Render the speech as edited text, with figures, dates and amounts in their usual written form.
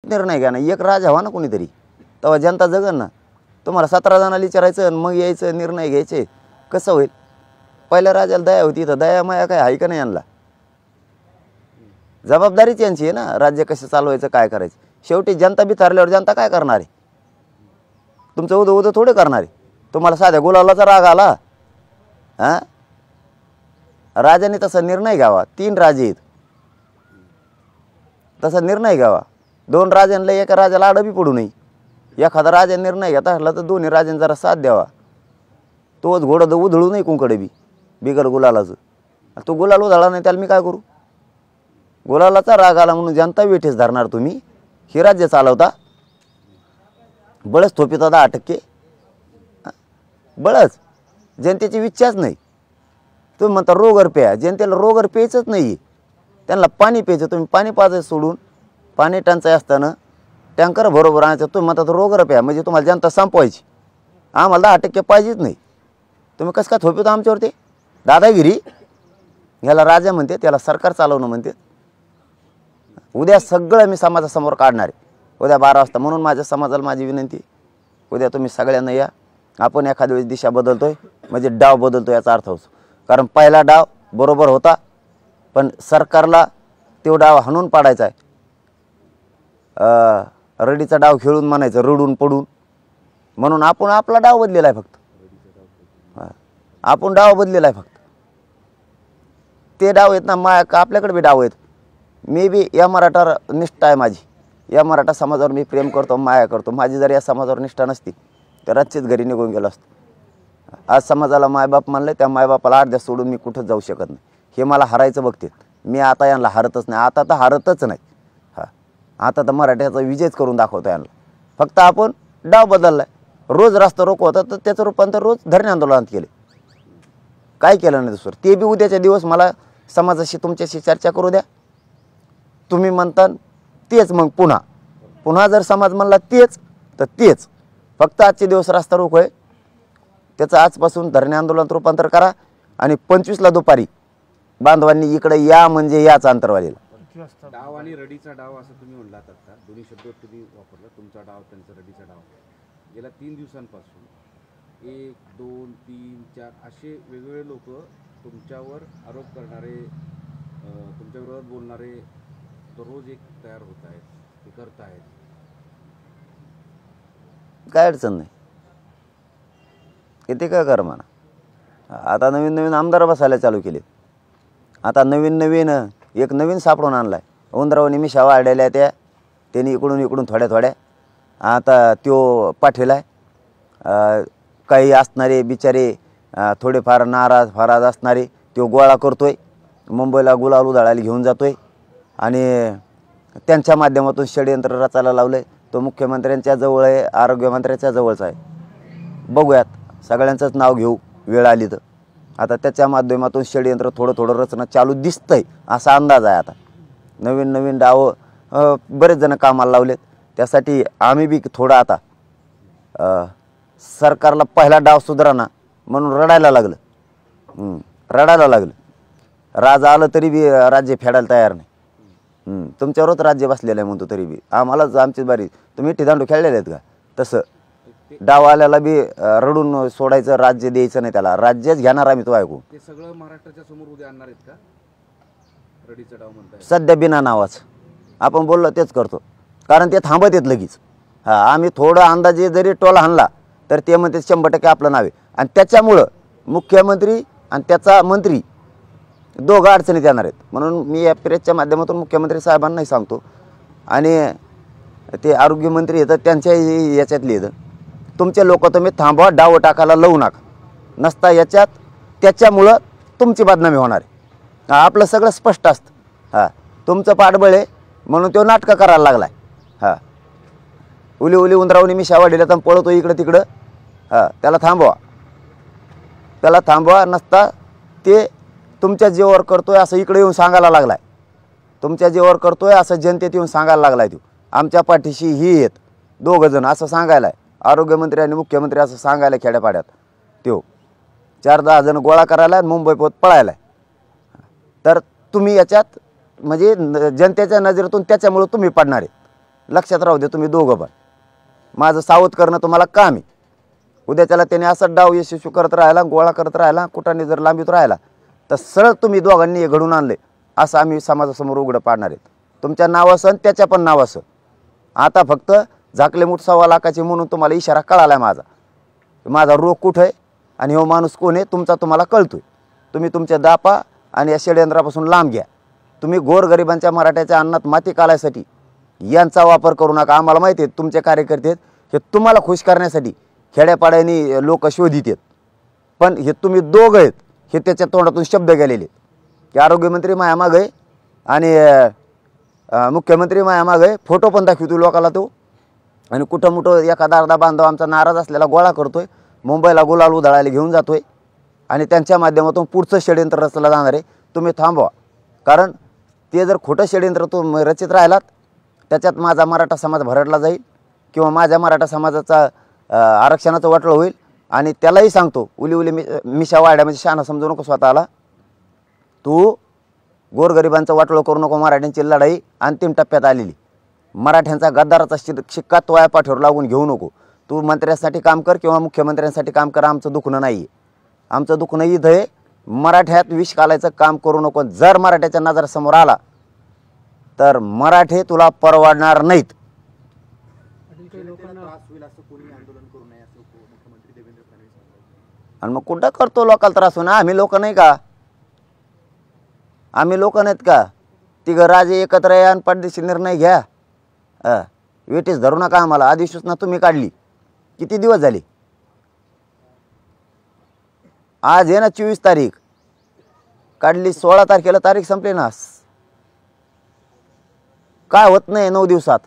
निर्णय घ्या ना, एक राजा व्हा ना कोणीतरी, तेव्हा जनता जगन ना. तुम्हाला 17 जणांना विचारायचं आणि मग यायचं निर्णय घ्यायचे, कसं होईल? पहिल्या राजाला दया होती, तर दया माया काय आहे का नाही यांना? जबाबदारीच यांची आहे ना, राज्य कसं चालवायचं, काय करायचं. शेवटी जनता बिथारल्यावर जनता काय करणार आहे? तुमचं उदं उदं थोडे करणार आहे. तुम्हाला साध्या गुलालाचा राग आला, हां? राजाने तसा निर्णय घ्यावा. 3 राजे आहेत, तसा निर्णय घ्यावा. 2 राजांना एका राजाला आडबी पडू नये. एखादा राजा निर्णय घेता असला तर दोन्ही राजांनी जरा साथ द्यावा. तोच घोडं उधळू नये कुंकडे बी बिगर गुलालाचं. तो गुलाल उधळला नाही त्याला मी काय करू? गुलालाचा राग आला म्हणून जनता वेठीस धरणार तुम्ही? हे राज्य चालवता? बळच थोपिता 10%. बळच जनतेची इच्छाच नाही. तुम्ही म्हणता रोगर प्या, जनतेला रोगर प्यायचंच नाही. त्यांना पाणी प्यायचं, तुम्ही पाणी पाजायचं सोडून पाणी टंचाई असताना टँकर बरोबर आणायचं. तुम्ही म्हणता रोगर प्या, म्हणजे तुम्हाला जनता संपवायची. आम्हाला 10% पाहिजेच नाही. तुम्ही कसं काय थोपिता आमच्यावरती? दादागिरी. ह्याला राजा म्हणते, त्याला सरकार चालवणं म्हणते. उद्या सगळं मी समाजासमोर काढणार आहे उद्या 12 वाजता. म्हणून माझ्या समाजाला माझी विनंती, उद्या तुम्ही सगळ्यांना या. आपण एखाद्या वेळेस दिशा बदलतोय म्हणजे डाव बदलतो याचा अर्थ होतो. कारण पहिला डाव बरोबर होता, पण सरकारला तो डाव हाणून पाडायचा आहे. रडीचा डाव खेळून म्हणायचं, रडून पडून. म्हणून आपण आपला डाव बदलेला आहे फक्त. आपण डाव बदलेला आहे फक्त. ते डाव आहेत ना आपल्याकडे बी डाव आहेत. मी बी या मराठा निष्ठा आहे माझी. या मराठा समाजावर मी प्रेम करतो, माया करतो. माझी जर या समाजावर निष्ठा नसती तर रातचीच घरी निघून गेलो असतो. आज समाजाला मायबाप मानले, त्या मायबापाला अर्ध्या सोडून मी कुठंच जाऊ शकत नाही. हे मला हरायचं बघते. मी आता यांना हरतच नाही. आता तर हरतच नाही. हां, आता तर मराठ्याचा विजयच करून दाखवतो यांना. फक्त आपण डाव बदलला आहे. रोज रस्ता रोको होता तर त्याचं रूपांतर रोज धरणे आंदोलनात केले. काय केलं नाही दुसरं. ते बी उद्याच्या दिवस मला समाजाशी तुमच्याशी चर्चा करू द्या. तुम्ही म्हणता तेच, मग पुन्हा जर समाज म्हणला तेच तर तेच. फक्त आजचे दिवस रस्ता रोको आहे, त्याचं आजपासून धरणे आंदोलनात रूपांतर करा. आणि 25ला दुपारी बांधवांनी इकडे या, म्हणजे याच अंतरवालीला. डाव आणि रडीचा डाव असं तुम्ही म्हणलात आता, दोन्ही शब्द तुम्ही वापरला. तुमचा डाव, त्यांचा रडीचा डाव. गेल्या 3 दिवसांपासून 1, 2, 3, 4 असे वेगवेगळे लोक तुमच्यावर आरोप करणारे, तुमच्या विरोधात बोलणारे दररोज एक तयार होत आहेत, ते करत आहेत. काय अडचण नाही. किती काय कर म्हणा. आता नवीन नवीन आमदार बसायला चालू केले. आता नवीन एक नवीन सापडून आणलाय. उंदरावणी मिशा वाढलेल्या त्या, त्यांनी इकडून थोड्या आता त्यो पाठीला आहे. काही असणारे बिचारे थोडेफार नाराज असणारे त्यो गोळा करतोय, मुंबईला गुलाल उधळायला घेऊन जातोय. आणि त्यांच्या माध्यमातून षडयंत्र रचायला लावलंय. तो मुख्यमंत्र्यांच्या जवळ आहे, आरोग्यमंत्र्यांच्या जवळच आहे. बघूयात, सगळ्यांचंच नाव घेऊ वेळ आली तर. आता त्याच्या माध्यमातून षडयंत्र थोडं रचना चालू दिसतंय असा अंदाज आहे. आता नवीन डाव बरेच जण कामाला लावलेत. त्यासाठी आम्ही बी थोडं आता सरकारला पहिला डाव सुधारणा म्हणून रडायला लागलं. राजा आलं तरी बी राज्य फेडायला तयार नाही. तुमच्यावरच राज्य बसलेलं आहे म्हणतो तरी बी आम्हालाच आमची बारी. तुम्ही दांडू खेळलेले आहेत का? तसं डाव आल्याला बी रडून सोडायचं, राज्य द्यायचं नाही त्याला. राज्यच घेणार आम्ही, तो ऐकू. ते सगळं महाराष्ट्राच्या समोर उद्या आणणार आहेत का? रडीचा डाव म्हणताय सध्या बिना नावाच आपण बोललो तेच करतो. कारण ते थांबत येत लगेच. हां, आम्ही थोडं अंदाजे जरी टोला हाणला तर ते म्हणते 100% आपलं नाव आहे. आणि त्याच्यामुळं मुख्यमंत्री आणि त्याचा मंत्री दोघं अडचणीत येणार आहेत. म्हणून मी या प्रेसच्या माध्यमातून मुख्यमंत्री साहेबांनाही सांगतो, आणि ते आरोग्यमंत्री येतात त्यांच्या याच्यातले येतं, तुमचे लोक तुम्ही थांबवा, डाव टाकायला लावू नका. नसता याच्यात त्याच्यामुळं तुमची बदनामी होणार आहे. आपलं सगळं स्पष्ट असतं. हां, तुमचं पाठबळ आहे म्हणून तो नाटकं करायला लागला आहे. हां, उली उंदरावणी मी शावाडीला तर पळतो इकडं तिकडं. हां, त्याला थांबवा. नसता ते तुमच्या जीवावर करतोय असं इकडे येऊन सांगायला लागलाय. तुमच्या जीवावर करतोय असं जनतेत येऊन सांगायला लागलाय. तो आमच्या पाठीशी ही येत दोघं जण असं सांगायलाय. आरोग्यमंत्री आणि मुख्यमंत्री असं सांगायला खेड्यापाड्यात. तो 4-10 जण गोळा करायला मुंबई पोत पळायला. तर तुम्ही याच्यात म्हणजे जनतेच्या नजरेतून त्याच्यामुळे तुम्ही पडणार आहे. लक्षात राहू दे तुम्ही दोघं पण. माझं सावध करणं तुम्हाला काम आहे. उद्या त्याला त्याने असं डाव यशस्वी करत राहिला, गोळा करत राहिला, कुठाने जर लांबीत राहिला तर सरळ तुम्ही दोघांनी हे घडून आणले असं आम्ही समाजासमोर उघडं पाडणार आहेत. तुमच्या नावाचं आणि त्याच्या पण नावाचं. आता फक्त झाकले मूठ 1.25 लाखाचे म्हणून तुम्हाला इशारा कळाला आहे माझा रोग कुठं आहे आणि हो माणूस कोण आहे तुमचा तुम्हाला कळतोय. तुम्ही तुमच्या दापा आणि या षडयंत्रापासून लांब घ्या. तुम्ही गोरगरिबांच्या मराठ्याच्या अन्नात माती काढायसाठी यांचा वापर करू नका. आम्हाला माहिती आहे तुमचे कार्यकर्ते आहेत हे तुम्हाला खुश करण्यासाठी खेड्यापाड्यानी लोक शोधित आहेत. पण हे तुम्ही दोघं आहेत हे त्याच्या तोंडातून शब्द गेलेले की आरोग्यमंत्री मायामाग आहे आणि मुख्यमंत्री मायामाग आहे. फोटो पण दाखवतो लोकाला तो. आणि कुठं मुठं एखादा अर्धा बांधव आमचा नाराज असलेला गोळा करतोय, मुंबईला गुलाल उधळायला घेऊन जातोय आणि त्यांच्या माध्यमातून पुढचं षडयंत्र रचलं जाणार आहे. तुम्ही थांबवा. कारण ते जर खोटं षडयंत्र तुम्ही रचित राहिलात त्याच्यात माझा मराठा समाज भरडला जाईल किंवा माझ्या मराठा समाजाचा आरक्षणाचं वाटलं होईल. आणि त्यालाही सांगतो उली मिशा वाड्यामध्ये शहाणा समजू नको स्वतःला. तू गोरगरिबांचं वाटलं करू नको. मराठ्यांची लढाई अंतिम टप्प्यात आलेली. मराठ्यांचा गद्दाराचा शिक्का तोया पाठीवर लागून घेऊ नको. तू मंत्र्यांसाठी काम कर किंवा मुख्यमंत्र्यांसाठी काम कर. आमचं दुखणं नाही आहे. आमचं दुखणं इथं आहे. मराठ्यात विष घालायचं काम करू नको. जर मराठ्याच्या नजरेसमोर आला तर मराठे तुला परवडणार नाहीत. आणि मग कुठं करतो लोकांना त्रास होणार? आम्ही लोक नाही का? आम्ही लोक नाहीत का? तिघं राजे एकत्र या आणि पडदेशी निर्णय घ्या. वेटीस धरू नका आम्हाला. अधिसूचना तुम्ही काढली किती दिवस झाले? आज आहे ना 24 तारीख. काढली 16 तारखेला तारीख संपली ना. काय होत नाही 9 दिवसात.